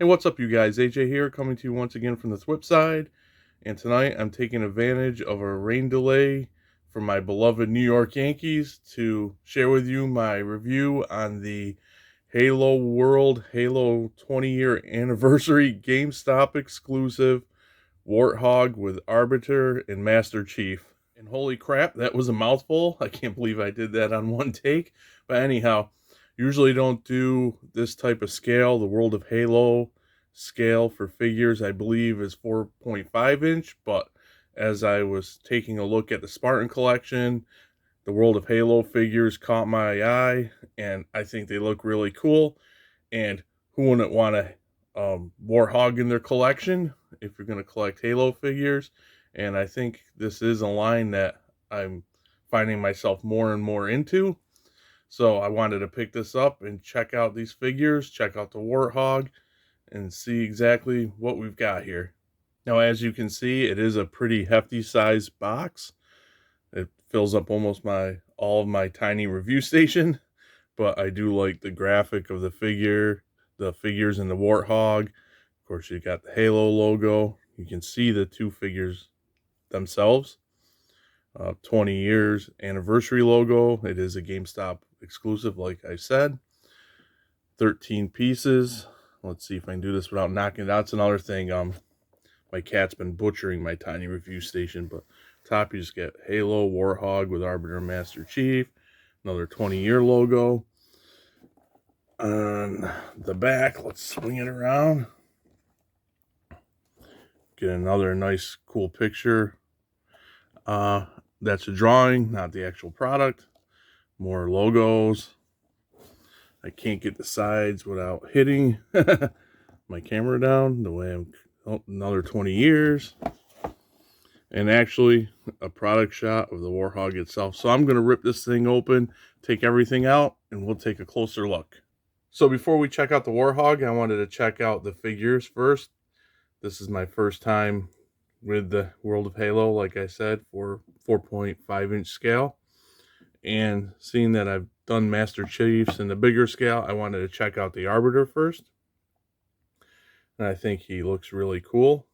Hey, what's up, you guys? AJ here, coming to you once again from the Thwip side. And tonight I'm taking advantage of a rain delay from my beloved New York Yankees to share with you my review on the Halo World Halo 20-year anniversary GameStop exclusive Warthog with Arbiter and Master Chief. And holy crap, that was a mouthful. I can't believe I did that on one take. But anyhow, usually don't do this type of scale. The World of Halo scale for figures, I believe, is 4.5 inch. But as I was taking a look at the Spartan collection, the World of Halo figures caught my eye, and I think they look really cool. And who wouldn't want a Warthog in their collection if you're going to collect Halo figures? And I think this is a line that I'm finding myself more and more into. So I wanted to pick this up and check out these figures, check out the Warthog, and see exactly what we've got here. Now, as you can see, it is a pretty hefty size box. It fills up almost all of my tiny review station, but I do like the graphic of the figures in the Warthog. Of course, you got the Halo logo. You can see the two figures themselves. 20 years anniversary logo. It is a GameStop exclusive, like I said. 13 pieces. Let's see if I can do this without knocking it out. It's another thing. My cat's been butchering my tiny review station, but top you just get Halo, Warthog with Arbiter, Master Chief. Another 20-year logo. On the back, let's swing it around. Get another nice, cool picture. That's a drawing, not the actual product. More logos. I can't get the sides without hitting my camera down the way I'm. Oh, another 20 years. And actually, a product shot of the Warthog itself. So I'm going to rip this thing open, take everything out, and we'll take a closer look. So before we check out the Warthog, I wanted to check out the figures first. This is my first time with the World of Halo, like I said, for 4.5 inch scale. And seeing that I've done Master Chiefs in the bigger scale, I wanted to check out the Arbiter first. And I think he looks really cool.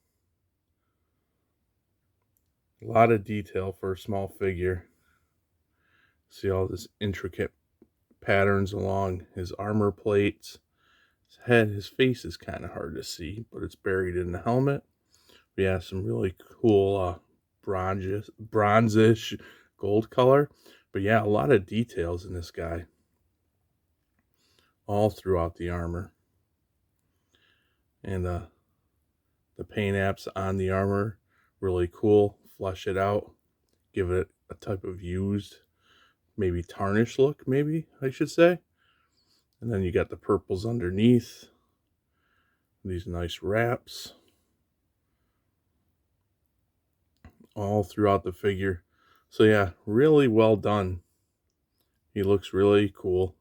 A lot of detail for a small figure. See all this intricate patterns along his armor plates. His head, his face is kind of hard to see, but it's buried in the helmet. We have some really cool bronzish gold color. But yeah, a lot of details in this guy. All throughout the armor. And the paint apps on the armor, really cool. Flesh it out. Give it a type of used, maybe tarnished look, maybe I should say. And then you got the purples underneath. These nice wraps. All throughout the figure. So yeah, really well done. He looks really cool.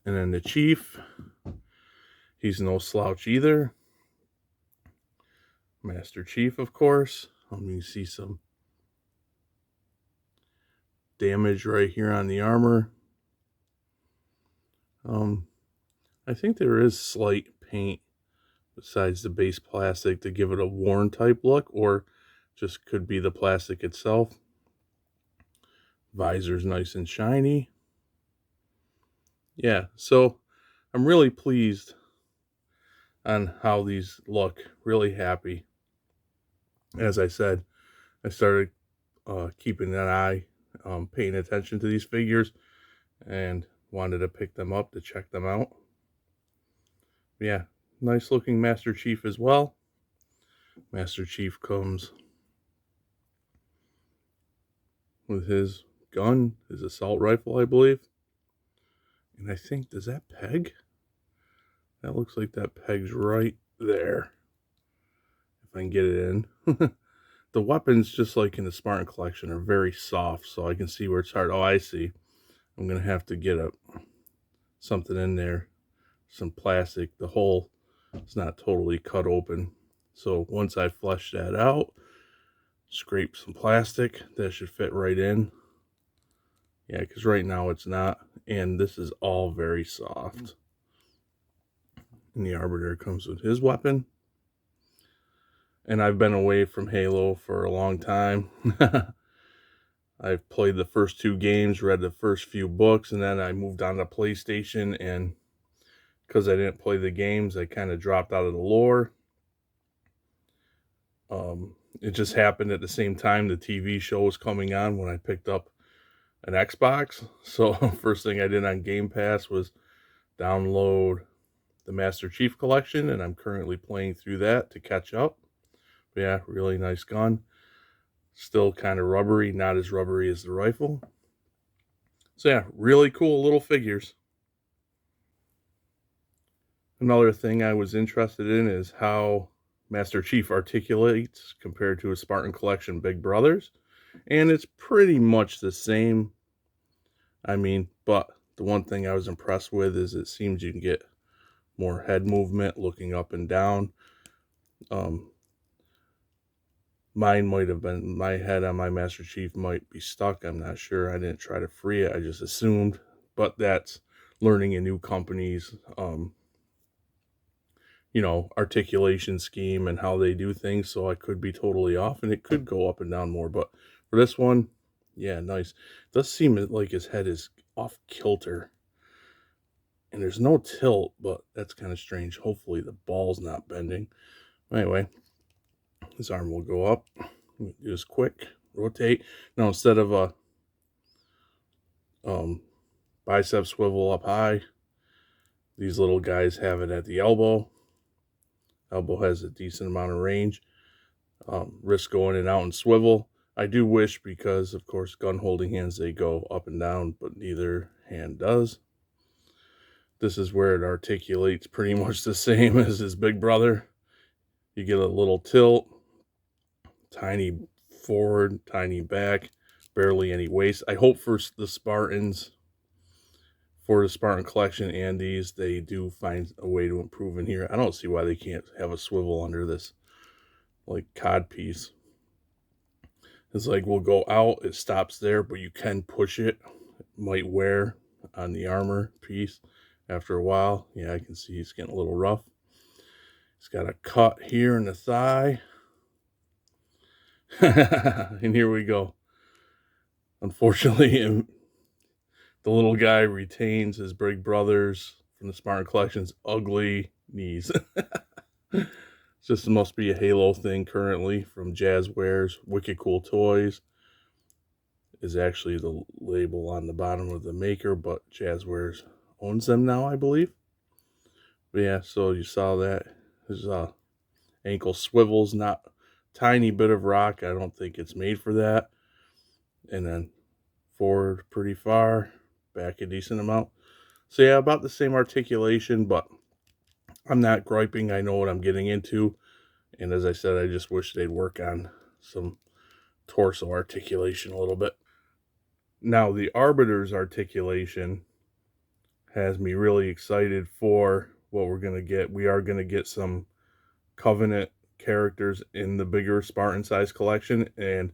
And then the Chief, he's no slouch either. Master Chief, of course. You see some damage right here on the armor. I think there is slight paint besides the base plastic to give it a worn type look, or just could be the plastic itself. Visor's nice and shiny. Yeah, so I'm really pleased on how these look. Really happy. As I said, I started keeping an eye, paying attention to these figures, and wanted to pick them up to check them out. Yeah, nice looking Master Chief as well. Master Chief comes with his gun, his assault rifle, I believe. And I think, does that peg? That looks like that peg's right there. If I can get it in. The weapons, just like in the Spartan collection, are very soft, so I can see where it's hard. Oh, I see. I'm going to have to get something in there. Some plastic. The hole is not totally cut open. So once I flesh that out, scrape some plastic, that should fit right in. Yeah, because right now it's not. And this is all very soft. And the Arbiter comes with his weapon. And I've been away from Halo for a long time. I've played the first 2 games, read the first few books, and then I moved on to PlayStation, and because I didn't play the games, I kind of dropped out of the lore. It just happened at the same time the TV show was coming on when I picked up an Xbox. So first thing I did on Game Pass was download the Master Chief Collection, and I'm currently playing through that to catch up. But yeah, really nice gun. Still kind of rubbery, not as rubbery as the rifle. So yeah, really cool little figures. Another thing I was interested in is how Master Chief articulates compared to his Spartan Collection Big Brothers. And it's pretty much the same. I mean, but the one thing I was impressed with is it seems you can get more head movement looking up and down. Mine might have been, my head on my Master Chief might be stuck. I'm not sure. I didn't try to free it. I just assumed. But that's learning a new company's, articulation scheme and how they do things. So I could be totally off and it could go up and down more. But for this one, yeah, nice. It does seem like his head is off kilter. And there's no tilt, but that's kind of strange. Hopefully the ball's not bending. Anyway, his arm will go up. Do this quick. Rotate. Now instead of a bicep swivel up high, these little guys have it at the elbow. Elbow has a decent amount of range. Wrist go in and out and swivel. I do wish, because of course gun holding hands, they go up and down, but neither hand does. This is where it articulates pretty much the same as his big brother. You get a little tilt, tiny forward, tiny back, barely any waist. I hope for the Spartans, for the Spartan Collection and these, they do find a way to improve in here. I don't see why they can't have a swivel under this, like, cod piece. It's like, we'll go out, it stops there, but you can push it. It might wear on the armor piece after a while. Yeah, I can see it's getting a little rough. It's got a cut here in the thigh. And here we go. Unfortunately, the little guy retains his big brother's from the Spartan Collection's ugly knees. Just must be a Halo thing currently from Jazzwares. Wicked Cool Toys is actually the label on the bottom of the maker, but Jazzwares owns them now, I believe. But yeah, so you saw that. His ankle swivels, not tiny bit of rock. I don't think it's made for that. And then forward pretty far, back a decent amount. So yeah, about the same articulation, but I'm not griping. I know what I'm getting into. And as I said, I just wish they'd work on some torso articulation a little bit. Now, the Arbiter's articulation has me really excited for what we're going to get. We are going to get some Covenant characters in the bigger Spartan size collection, and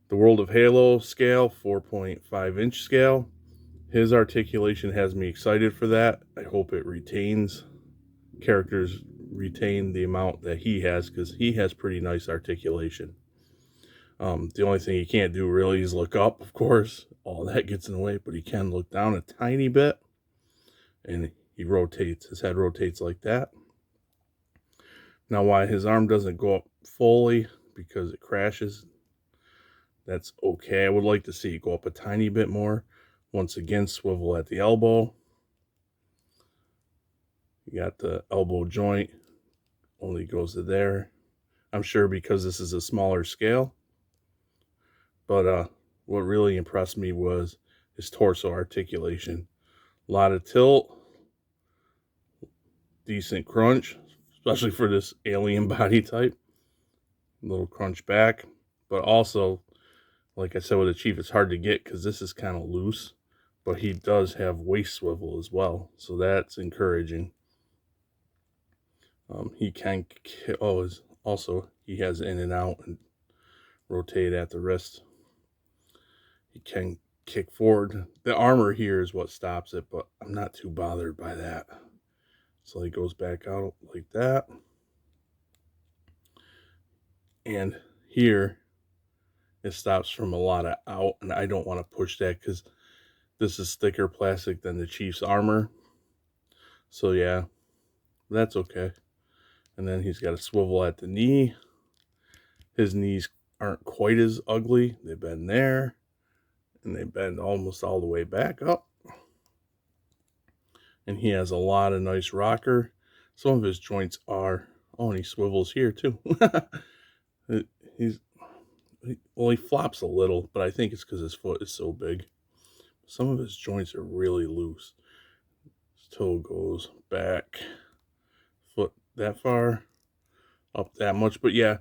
the World of Halo scale, 4.5 inch scale. His articulation has me excited for that. I hope it retains, characters retain the amount that he has, because he has pretty nice articulation. The only thing he can't do really is look up, of course. All that gets in the way, but he can look down a tiny bit. And he rotates, his head rotates like that. Now, why his arm doesn't go up fully, because it crashes, that's okay. I would like to see it go up a tiny bit more. Once again, swivel at the elbow. You got the elbow joint, only goes to there. I'm sure because this is a smaller scale. But what really impressed me was his torso articulation. A lot of tilt, decent crunch, especially for this alien body type. A little crunch back, but also, like I said with the Chief, it's hard to get because this is kind of loose, but he does have waist swivel as well, so that's encouraging. He can, also he has in and out and rotate at the wrist. He can kick forward. The armor here is what stops it, but I'm not too bothered by that. So he goes back out like that. And here it stops from a lot of out, and I don't want to push that because this is thicker plastic than the Chief's armor. So yeah, that's okay. And then he's got a swivel at the knee. His knees aren't quite as ugly. They bend there, and they bend almost all the way back up. And he has a lot of nice rocker. Some of his joints are, oh, and he swivels here too. He's well, he flops a little, but I think it's because his foot is so big. Some of his joints are really loose. His toe goes back, foot that far, up that much. But yeah,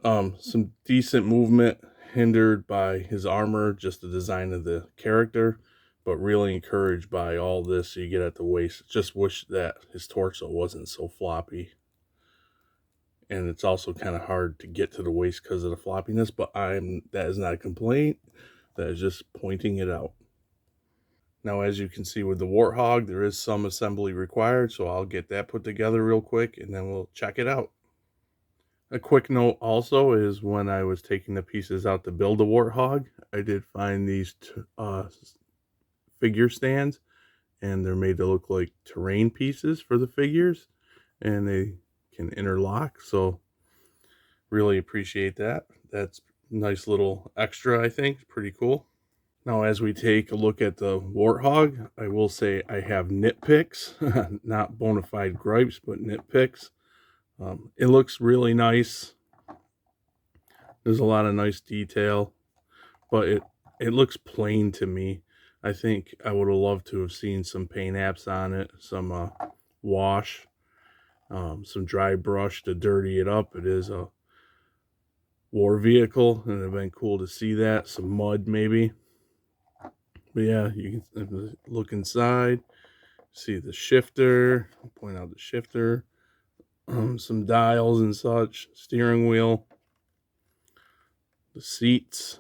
some decent movement hindered by his armor, just the design of the character, but really encouraged by all this you get at the waist. Just wish that his torso wasn't so floppy. And it's also kind of hard to get to the waist because of the floppiness, but that is not a complaint. That is just pointing it out. Now, as you can see with the Warthog, there is some assembly required, so I'll get that put together real quick and then we'll check it out. A quick note also is when I was taking the pieces out to build a Warthog, I did find these figure stands, and they're made to look like terrain pieces for the figures, and they can interlock, so really appreciate that. That's a nice little extra, I think. Pretty cool. Now, as we take a look at the Warthog, I will say I have nitpicks, not bona fide gripes, but nitpicks. It looks really nice. There's a lot of nice detail, but it looks plain to me. I think I would have loved to have seen some paint apps on it, some wash, some dry brush to dirty it up. It is a war vehicle, and it'd been cool to see that. Some mud, maybe. But yeah, you can look inside, see the shifter. I'll point out the shifter, some dials and such, steering wheel, the seats.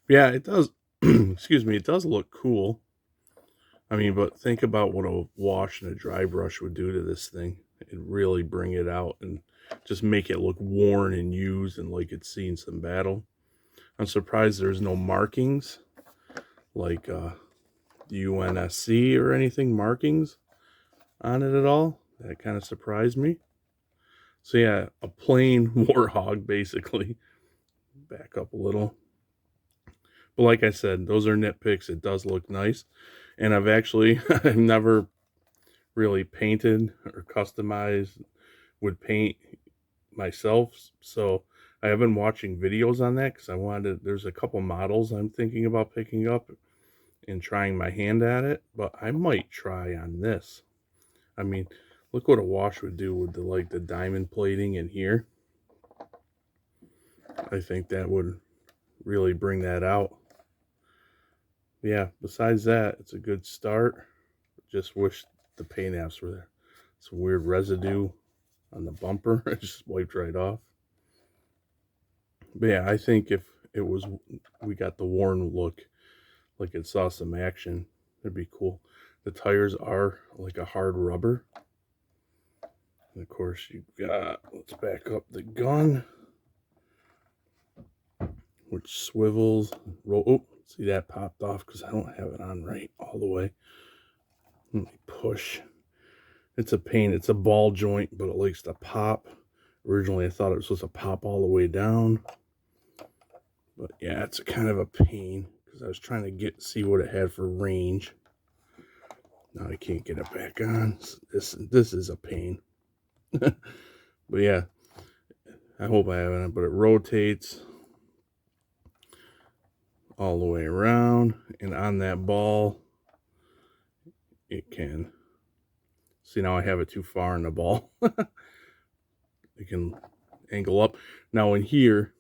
Yeah, it does. Excuse me, it does look cool. I mean, but think about what a wash and a dry brush would do to this thing. It'd really bring it out and just make it look worn and used and like it's seen some battle. I'm surprised there's no markings like the UNSC or anything markings on it at all. That kind of surprised me. So yeah, a plain Warthog basically. Back up a little. But like I said, those are nitpicks. It does look nice. And I've never really painted or customized with paint myself. So I have been watching videos on that because there's a couple models I'm thinking about picking up and trying my hand at it. But I might try on this. I mean, look what a wash would do with the diamond plating in here. I think that would really bring that out. Yeah, besides that, it's a good start. Just wish the paint apps were there. Some weird residue on the bumper. It just wiped right off. But yeah, I think if we got the worn look, like it saw some action, it'd be cool. The tires are like a hard rubber. And of course, let's back up the gun, which swivels. Oh, see that popped off because I don't have it on right all the way. Let me push. It's a pain. It's a ball joint, but it likes to pop. Originally, I thought it was supposed to pop all the way down. But yeah, it's kind of a pain because I was trying to see what it had for range. Now I can't get it back on. This is a pain. But yeah, I hope I have it. But it rotates all the way around, and on that ball, it can. See, now I have it too far in the ball. It can angle up. Now in here,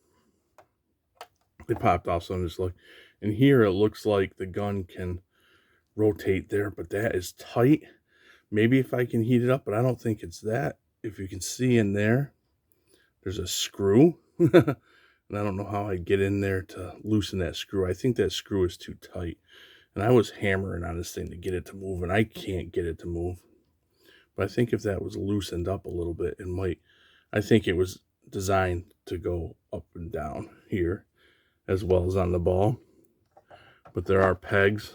it popped off, so I'm just like, in here it looks like the gun can rotate there, but that is tight. Maybe if I can heat it up, but I don't think it's that. If you can see in there, there's a screw. And I don't know how I'd get in there to loosen that screw. I think that screw is too tight. And I was hammering on this thing to get it to move, and I can't get it to move. But I think if that was loosened up a little bit, it might, I think it was designed to go up and down here as well as on the ball. But there are pegs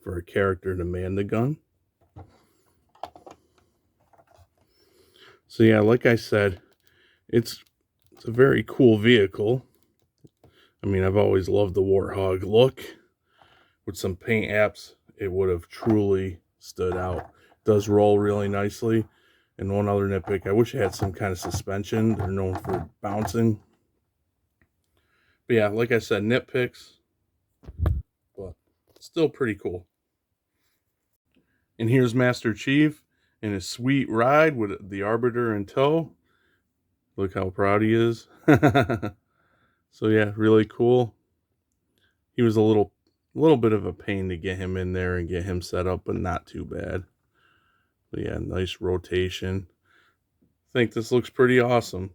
for a character to man the gun. So yeah, like I said, it's a very cool vehicle. I mean, I've always loved the Warthog look. With some paint apps, it would have truly stood out. It does roll really nicely. And one other nitpick, I wish it had some kind of suspension. They're known for bouncing. But yeah, like I said, nitpicks, but still pretty cool. And here's Master Chief in his sweet ride with the Arbiter in tow. Look how proud he is. So yeah, really cool. He was a little bit of a pain to get him in there and get him set up, but not too bad. But yeah, nice rotation. I think this looks pretty awesome.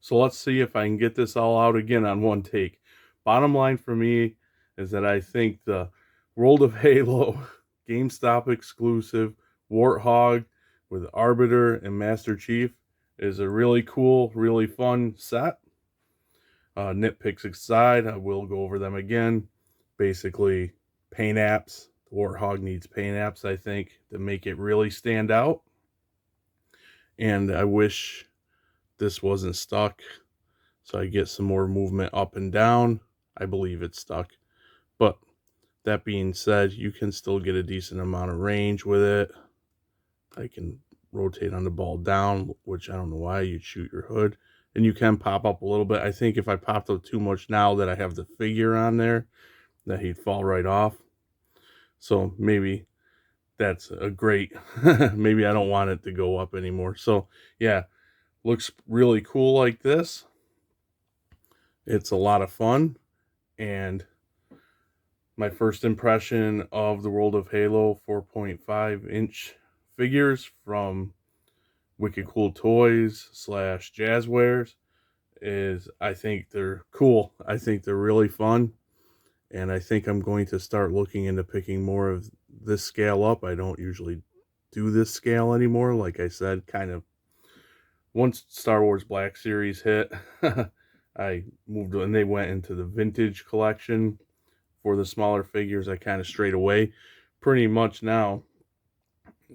So let's see if I can get this all out again on one take. Bottom line for me is that I think the World of Halo GameStop exclusive Warthog with Arbiter and Master Chief is a really cool, really fun set. Nitpicks aside, I will go over them again. Basically, paint apps. The Warthog needs paint apps, I think, to make it really stand out. And I wish this wasn't stuck, so I get some more movement up and down. I believe it's stuck. But that being said, you can still get a decent amount of range with it. I can rotate on the ball down, which I don't know why you'd shoot your hood. And you can pop up a little bit. I think if I popped up too much now that I have the figure on there, that he'd fall right off. So maybe that's a great, maybe I don't want it to go up anymore. So yeah, looks really cool like this. It's a lot of fun. And my first impression of the World of Halo 4.5-inch figures from Wicked Cool Toys / Jazzwares is I think they're cool. I think they're really fun. And I think I'm going to start looking into picking more of this scale up. I don't usually do this scale anymore. Like I said, kind of once Star Wars Black Series hit, I moved and they went into the vintage collection for the smaller figures. I kind of strayed away. Pretty much now,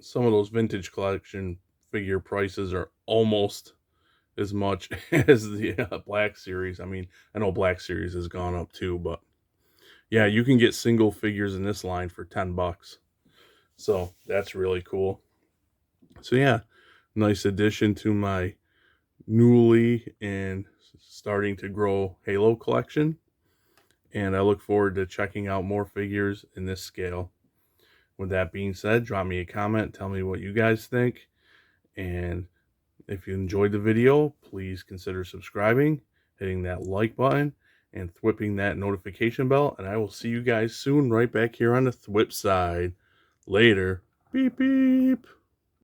some of those vintage collection figure prices are almost as much as the Black Series. I mean, I know Black Series has gone up too, but yeah, you can get single figures in this line for $10. So that's really cool. So yeah, nice addition to my newly and starting to grow Halo collection. And I look forward to checking out more figures in this scale. With that being said, drop me a comment, tell me what you guys think. And if you enjoyed the video, please consider subscribing, hitting that like button, and thwipping that notification bell. And I will see you guys soon right back here on the thwip side. Later. Beep, beep.